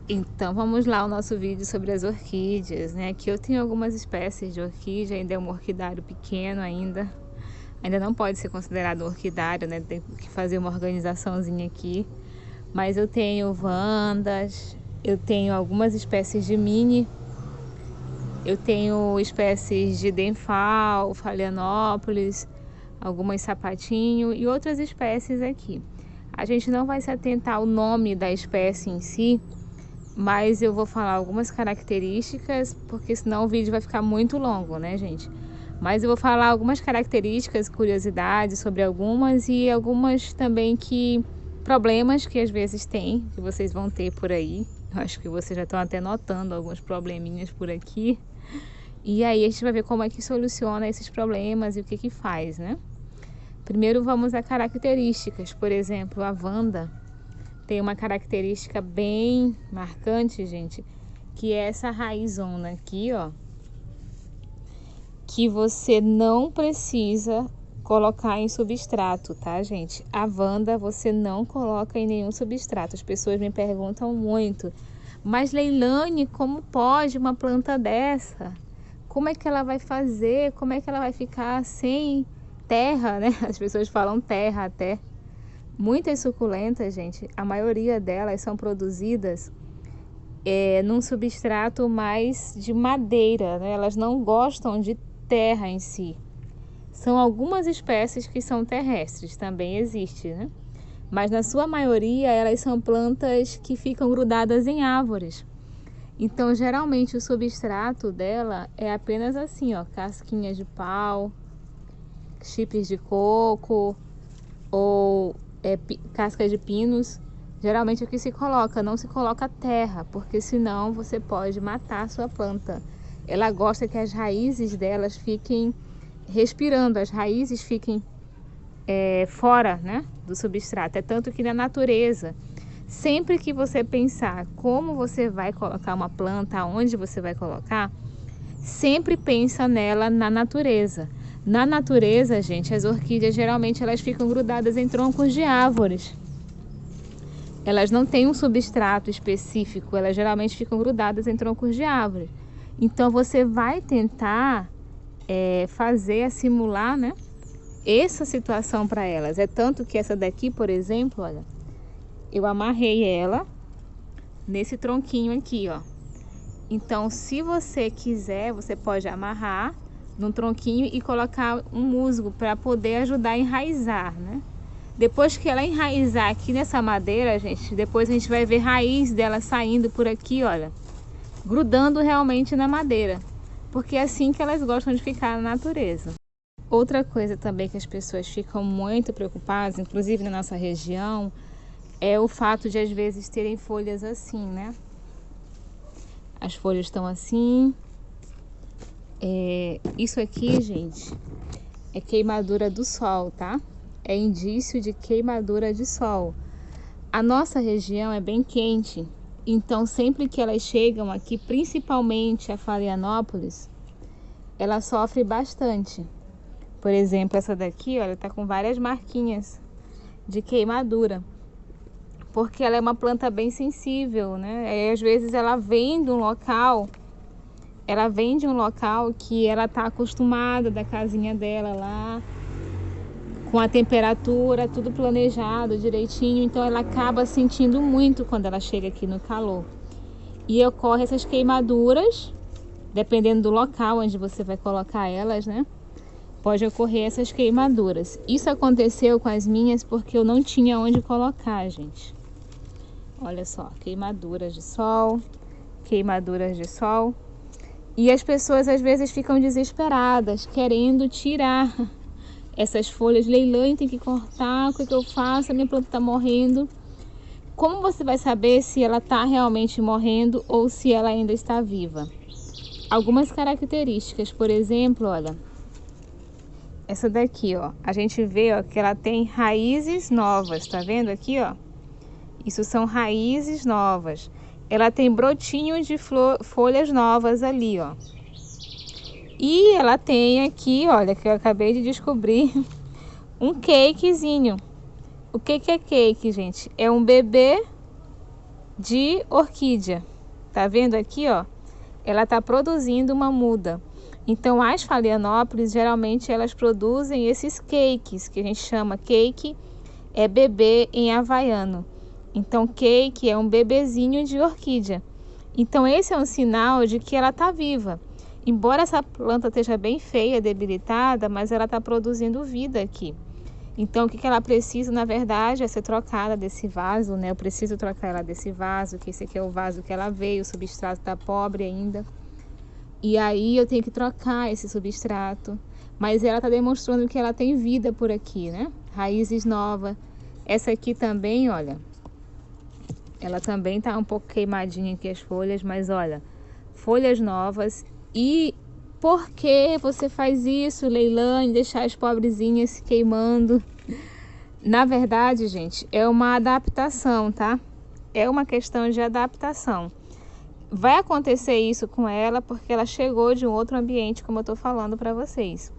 Então vamos lá ao nosso vídeo sobre as orquídeas, né? Aqui eu tenho algumas espécies de orquídea, ainda é um orquidário pequeno ainda. Ainda não pode ser considerado um orquidário, né? Tem que fazer uma organizaçãozinha aqui. Mas eu tenho vandas, eu tenho algumas espécies de mini, eu tenho espécies de denfal, phalaenopsis, algumas sapatinho e outras espécies aqui. A gente não vai se atentar ao nome da espécie em si, mas eu vou falar algumas características, porque senão o vídeo vai ficar muito longo, né, gente? Mas eu vou falar algumas características, curiosidades sobre algumas e algumas também problemas que às vezes tem, que vocês vão ter por aí. Eu acho que vocês já estão até notando alguns probleminhas por aqui. E aí a gente vai ver como é que soluciona esses problemas e o que que faz, né? Primeiro vamos a características. Por exemplo, a Vanda tem uma característica bem marcante, gente, que é essa raizona aqui, ó, que você não precisa colocar em substrato, tá, gente? A Vanda você não coloca em nenhum substrato. As pessoas me perguntam muito, mas Leilane, como pode uma planta dessa? Como é que ela vai fazer? Como é que ela vai ficar sem terra, né? As pessoas falam terra até. Muitas suculentas, gente, a maioria delas são produzidas num substrato mais de madeira, né? Elas não gostam de terra em si. São algumas espécies que são terrestres, também existe, né? Mas na sua maioria elas são plantas que ficam grudadas em árvores. Então geralmente o substrato dela é apenas assim, ó, casquinhas de pau, chips de coco ou casca de pinos. Geralmente é o que se coloca, não se coloca terra, porque senão você pode matar a sua planta. Ela gosta que as raízes delas fiquem respirando, as raízes fiquem fora, né, do substrato. É tanto que na natureza, sempre que você pensar como você vai colocar uma planta, aonde você vai colocar, sempre pensa nela na natureza. Na natureza, gente, as orquídeas geralmente elas ficam grudadas em troncos de árvores. Elas não têm um substrato específico, elas geralmente ficam grudadas em troncos de árvores. Então você vai tentar simular, né, essa situação para elas. É tanto que essa daqui, por exemplo, olha, eu amarrei ela nesse tronquinho aqui, ó. Então, se você quiser, você pode amarrar num tronquinho e colocar um musgo para poder ajudar a enraizar, né? Depois que ela enraizar aqui nessa madeira, gente, depois a gente vai ver raiz dela saindo por aqui, olha, grudando realmente na madeira, porque é assim que elas gostam de ficar na natureza. Outra coisa também que as pessoas ficam muito preocupadas, inclusive na nossa região, é o fato de às vezes terem folhas assim, né? As folhas estão assim. Isso aqui, gente, é queimadura do sol, tá? É indício de queimadura de sol. A nossa região é bem quente, então sempre que elas chegam aqui, principalmente a Phalaenopsis, ela sofre bastante. Por exemplo, essa daqui, olha, tá com várias marquinhas de queimadura, porque ela é uma planta bem sensível, né? Às vezes ela vem de um local que ela tá acostumada da casinha dela lá, com a temperatura, tudo planejado direitinho, então ela acaba sentindo muito quando ela chega aqui no calor. E ocorre essas queimaduras, dependendo do local onde você vai colocar elas, né? Pode ocorrer essas queimaduras. Isso aconteceu com as minhas porque eu não tinha onde colocar, gente. Olha só, queimaduras de sol, queimaduras de sol. E as pessoas às vezes ficam desesperadas, querendo tirar essas folhas. Leilane, tem que cortar, o que eu faço? A minha planta está morrendo. Como você vai saber se ela está realmente morrendo ou se ela ainda está viva? Algumas características, por exemplo, olha, essa daqui, ó, a gente vê, ó, que ela tem raízes novas, tá vendo aqui, ó? Isso são raízes novas. Ela tem brotinhos de folhas novas ali, ó. E ela tem aqui, olha, que eu acabei de descobrir, um cakezinho. O que é cake, gente? É um bebê de orquídea. Tá vendo aqui, ó? Ela tá produzindo uma muda. Então, as Phalaenopsis, geralmente, elas produzem esses cakes, que a gente chama cake, é bebê em havaiano. Então, cake é um bebezinho de orquídea. Então, esse é um sinal de que ela tá viva. Embora essa planta esteja bem feia, debilitada, mas ela tá produzindo vida aqui. Então, o que ela precisa, na verdade, é ser trocada desse vaso, né? Eu preciso trocar ela desse vaso, que esse aqui é o vaso que ela veio, o substrato tá pobre ainda. E aí eu tenho que trocar esse substrato. Mas ela tá demonstrando que ela tem vida por aqui, né? Raízes novas. Essa aqui também, olha, ela também tá um pouco queimadinha aqui as folhas, mas olha, folhas novas. E por que você faz isso, Leilane, deixar as pobrezinhas se queimando? Na verdade, gente, é uma adaptação, tá? É uma questão de adaptação. Vai acontecer isso com ela porque ela chegou de um outro ambiente, como eu tô falando para vocês.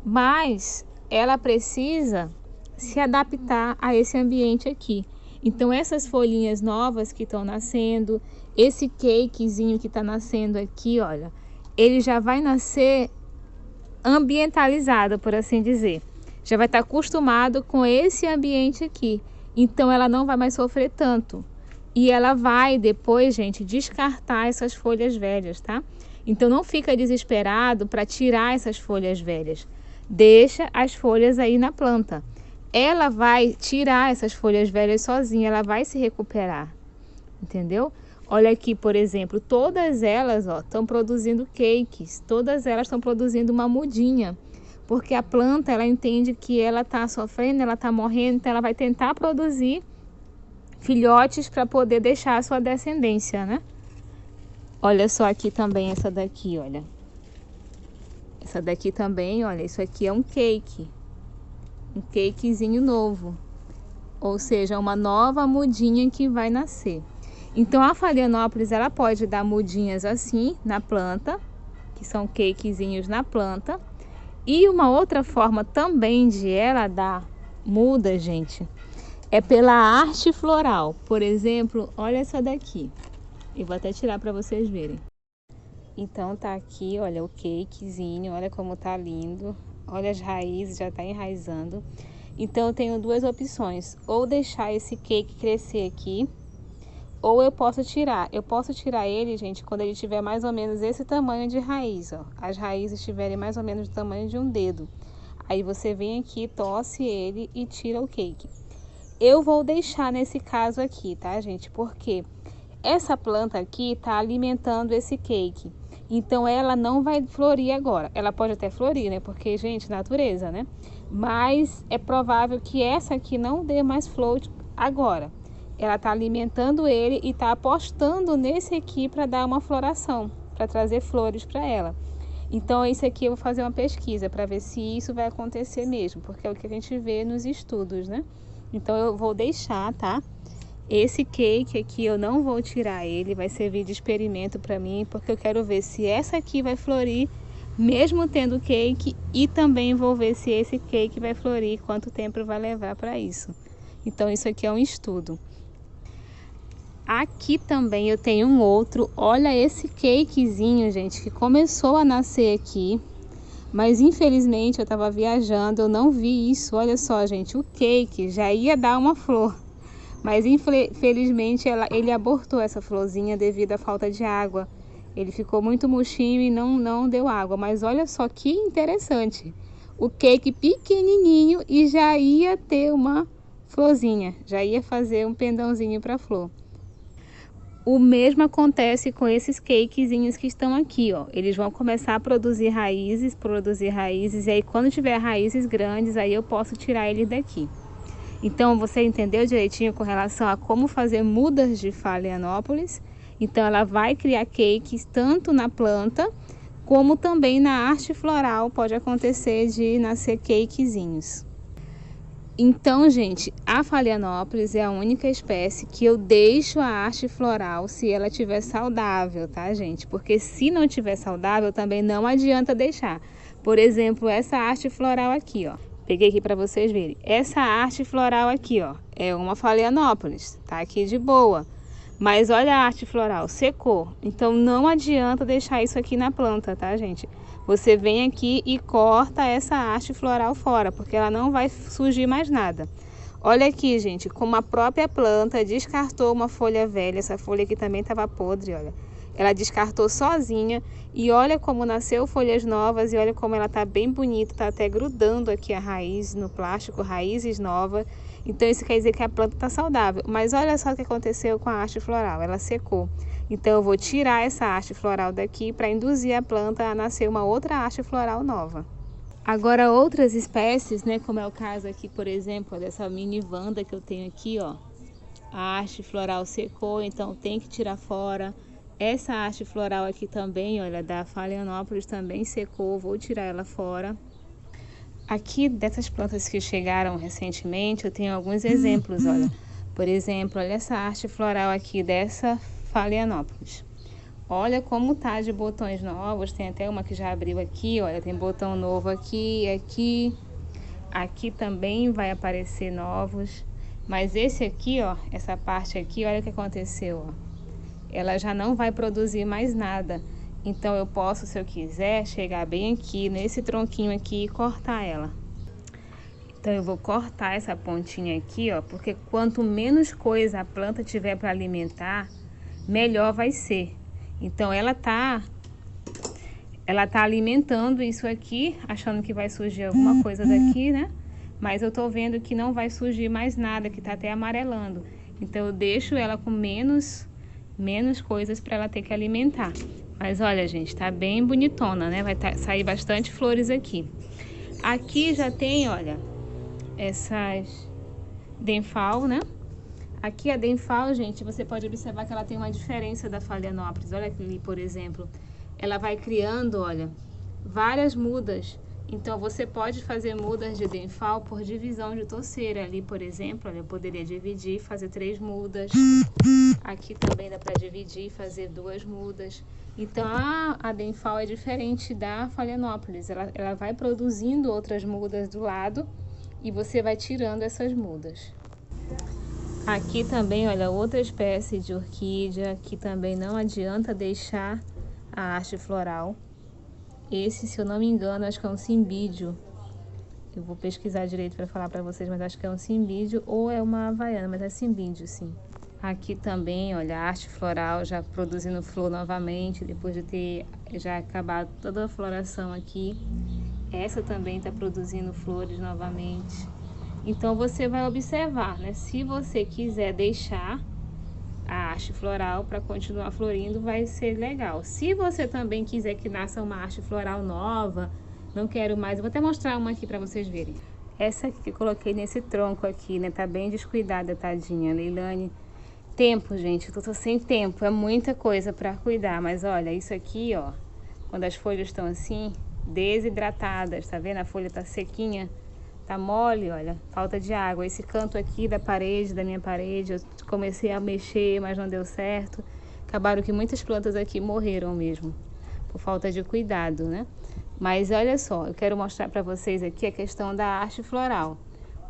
Mas ela precisa se adaptar a esse ambiente aqui. Então, essas folhinhas novas que estão nascendo, esse cakezinho que está nascendo aqui, olha, ele já vai nascer ambientalizado, por assim dizer. Já vai estar acostumado com esse ambiente aqui. Então, ela não vai mais sofrer tanto. E ela vai depois, gente, descartar essas folhas velhas, tá? Então, não fica desesperado para tirar essas folhas velhas. Deixa as folhas aí na planta. Ela vai tirar essas folhas velhas sozinha, ela vai se recuperar, entendeu? Olha aqui, por exemplo, todas elas, ó, estão produzindo cakes, todas elas estão produzindo uma mudinha, porque a planta, ela entende que ela está sofrendo, ela está morrendo, então ela vai tentar produzir filhotes para poder deixar a sua descendência, né? Olha só aqui também essa daqui, olha. Essa daqui também, olha, isso aqui é um cake. Um cakezinho novo, ou seja, uma nova mudinha que vai nascer. Então a Phalaenopsis, ela pode dar mudinhas assim na planta, que são cakezinhos na planta. E uma outra forma também de ela dar muda, gente, é pela arte floral. Por exemplo, olha essa daqui. Eu vou até tirar para vocês verem. Então tá aqui, olha o cakezinho, olha como tá lindo. Olha as raízes, já tá enraizando. Então eu tenho duas opções, ou deixar esse cake crescer aqui, ou eu posso tirar. Eu posso tirar ele, gente, quando ele tiver mais ou menos esse tamanho de raiz, ó. As raízes estiverem mais ou menos do tamanho de um dedo. Aí você vem aqui, torce ele e tira o cake. Eu vou deixar nesse caso aqui, tá, gente? Porque essa planta aqui tá alimentando esse cake. Então, ela não vai florir agora. Ela pode até florir, né? Porque, gente, natureza, né? Mas é provável que essa aqui não dê mais flor agora. Ela tá alimentando ele e tá apostando nesse aqui para dar uma floração, para trazer flores para ela. Então, esse aqui eu vou fazer uma pesquisa para ver se isso vai acontecer mesmo, porque é o que a gente vê nos estudos, né? Então, eu vou deixar, tá? Esse cake aqui eu não vou tirar ele, vai servir de experimento para mim, porque eu quero ver se essa aqui vai florir, mesmo tendo cake, e também vou ver se esse cake vai florir, quanto tempo vai levar para isso. Então isso aqui é um estudo. Aqui também eu tenho um outro, olha esse cakezinho, gente, que começou a nascer aqui, mas infelizmente eu estava viajando, eu não vi isso. Olha só, gente, o cake já ia dar uma flor. Mas infelizmente ele abortou essa florzinha devido à falta de água. Ele ficou muito murchinho e não deu água. Mas olha só que interessante. O cake pequenininho e já ia ter uma florzinha. Já ia fazer um pendãozinho para flor. O mesmo acontece com esses cakezinhos que estão aqui, ó. Eles vão começar a produzir raízes. E aí quando tiver raízes grandes, aí eu posso tirar ele daqui. Então, você entendeu direitinho com relação a como fazer mudas de Phalaenopsis? Então, ela vai criar cakes tanto na planta, como também na arte floral. Pode acontecer de nascer cakezinhos. Então, gente, a Phalaenopsis é a única espécie que eu deixo a arte floral se ela estiver saudável, tá, gente? Porque se não estiver saudável, também não adianta deixar. Por exemplo, essa arte floral aqui, ó. Peguei aqui para vocês verem. Essa arte floral aqui, ó, é uma Phalaenopsis, tá aqui de boa. Mas olha a haste floral, secou. Então não adianta deixar isso aqui na planta, tá, gente? Você vem aqui e corta essa haste floral fora, porque ela não vai surgir mais nada. Olha aqui, gente, como a própria planta descartou uma folha velha. Essa folha aqui também estava podre, olha. Ela descartou sozinha e olha como nasceu folhas novas e olha como ela tá bem bonita, tá até grudando aqui a raiz no plástico, raízes novas. Então isso quer dizer que a planta tá saudável. Mas olha só o que aconteceu com a haste floral, ela secou. Então eu vou tirar essa haste floral daqui para induzir a planta a nascer uma outra haste floral nova. Agora outras espécies, né, como é o caso aqui, por exemplo, dessa mini Wanda que eu tenho aqui, ó. A haste floral secou, então tem que tirar fora. Essa haste floral aqui também, olha, da Phalaenopsis também secou, vou tirar ela fora. Aqui dessas plantas que chegaram recentemente, eu tenho alguns exemplos, olha. Por exemplo, olha essa haste floral aqui dessa Phalaenopsis. Olha como tá de botões novos, tem até uma que já abriu aqui, olha, tem botão novo aqui, aqui. Aqui também vai aparecer novos. Mas esse aqui, ó, essa parte aqui, olha o que aconteceu, ó. Ela já não vai produzir mais nada. Então eu posso, se eu quiser, chegar bem aqui, nesse tronquinho aqui e cortar ela. Então eu vou cortar essa pontinha aqui, ó, porque quanto menos coisa a planta tiver para alimentar, melhor vai ser. Então ela tá alimentando isso aqui, achando que vai surgir alguma coisa daqui, né? Mas eu tô vendo que não vai surgir mais nada, que tá até amarelando. Então eu deixo ela com menos coisas para ela ter que alimentar. Mas olha, gente, tá bem bonitona, né? Vai sair bastante flores aqui. Aqui já tem, olha, essas Denphal, né? Aqui a Denphal, gente, você pode observar que ela tem uma diferença da Phalaenopsis. Olha aqui, por exemplo, ela vai criando, olha, várias mudas. Então você pode fazer mudas de Denphal por divisão de torceira. Ali, por exemplo, olha, eu poderia dividir e fazer 3 mudas. Aqui também dá para dividir e fazer 2 mudas. Então a Denphal é diferente da Phalaenopsis. Ela vai produzindo outras mudas do lado e você vai tirando essas mudas. Aqui também, olha, outra espécie de orquídea que também não adianta deixar a haste floral. Esse, se eu não me engano, acho que é um cimbídio. Eu vou pesquisar direito para falar para vocês, mas acho que é um cimbídio ou é uma havaiana, mas é cimbídio, sim. Aqui também, olha, a haste floral já produzindo flor novamente, depois de ter já acabado toda a floração aqui. Essa também está produzindo flores novamente. Então você vai observar, né? Se você quiser deixar a haste floral para continuar florindo, vai ser legal. Se você também quiser que nasça uma haste floral nova, não quero mais, eu vou até mostrar uma aqui para vocês verem. Essa aqui que eu coloquei nesse tronco aqui, né? Tá bem descuidada, tadinha, Leilane. Tempo, gente, eu tô sem tempo, é muita coisa para cuidar, mas olha, isso aqui, ó, quando as folhas estão assim, desidratadas, tá vendo? A folha tá sequinha, tá mole, olha, falta de água. Esse canto aqui da parede, da minha parede, eu comecei a mexer, mas não deu certo. Acabaram que muitas plantas aqui morreram mesmo, por falta de cuidado, né? Mas olha só, eu quero mostrar para vocês aqui a questão da haste floral.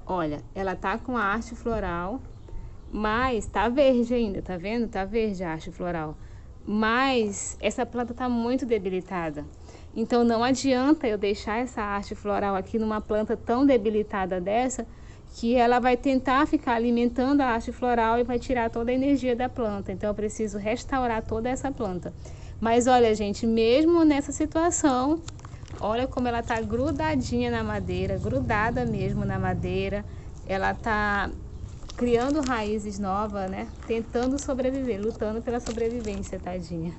Olha, ela tá com a haste floral, mas tá verde ainda, tá vendo? Tá verde a haste floral. Mas essa planta tá muito debilitada. Então não adianta eu deixar essa haste floral aqui numa planta tão debilitada dessa, que ela vai tentar ficar alimentando a haste floral e vai tirar toda a energia da planta. Então eu preciso restaurar toda essa planta. Mas olha, gente, mesmo nessa situação, olha como ela tá grudadinha na madeira, grudada mesmo na madeira. Ela tá criando raízes novas, né? Tentando sobreviver, lutando pela sobrevivência, tadinha.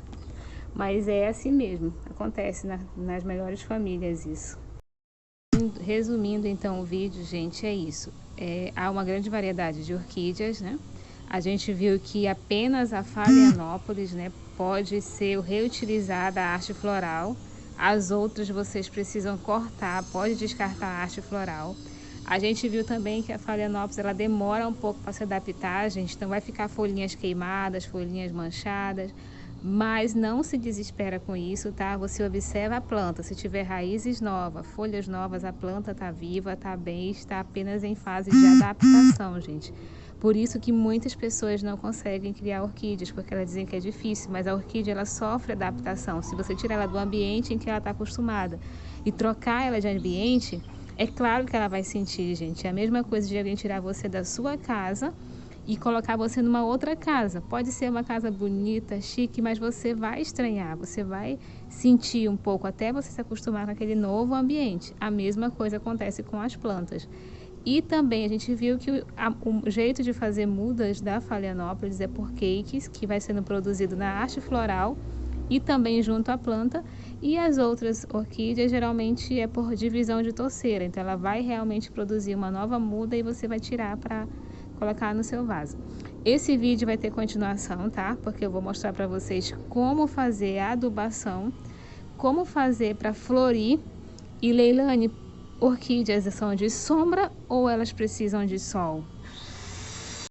Mas é assim mesmo, acontece nas melhores famílias isso. Resumindo então o vídeo, gente, é isso. Há uma grande variedade de orquídeas, né? A gente viu que apenas a Phalaenopsis, né, pode ser reutilizada a haste floral. As outras vocês precisam cortar, pode descartar a haste floral. A gente viu também que a Phalaenopsis, ela demora um pouco para se adaptar, gente. Então vai ficar folhinhas queimadas, folhinhas manchadas. Mas não se desespera com isso, tá? Você observa a planta. Se tiver raízes novas, folhas novas, a planta tá viva, tá bem, está apenas em fase de adaptação, gente. Por isso que muitas pessoas não conseguem criar orquídeas, porque elas dizem que é difícil, mas a orquídea ela sofre adaptação. Se você tirar ela do ambiente em que ela está acostumada e trocar ela de ambiente, é claro que ela vai sentir, gente. É a mesma coisa de alguém tirar você da sua casa e colocar você numa outra casa. Pode ser uma casa bonita, chique, mas você vai estranhar, você vai sentir um pouco até você se acostumar com aquele novo ambiente. A mesma coisa acontece com as plantas. E também a gente viu que o jeito de fazer mudas da Phalaenopsis é por cakes, que vai sendo produzido na haste floral e também junto à planta. E as outras orquídeas geralmente é por divisão de torceira, então ela vai realmente produzir uma nova muda e você vai tirar para colocar no seu vaso. Esse vídeo vai ter continuação, tá? Porque eu vou mostrar para vocês como fazer a adubação, como fazer para florir. E Leilane, orquídeas são de sombra ou elas precisam de sol?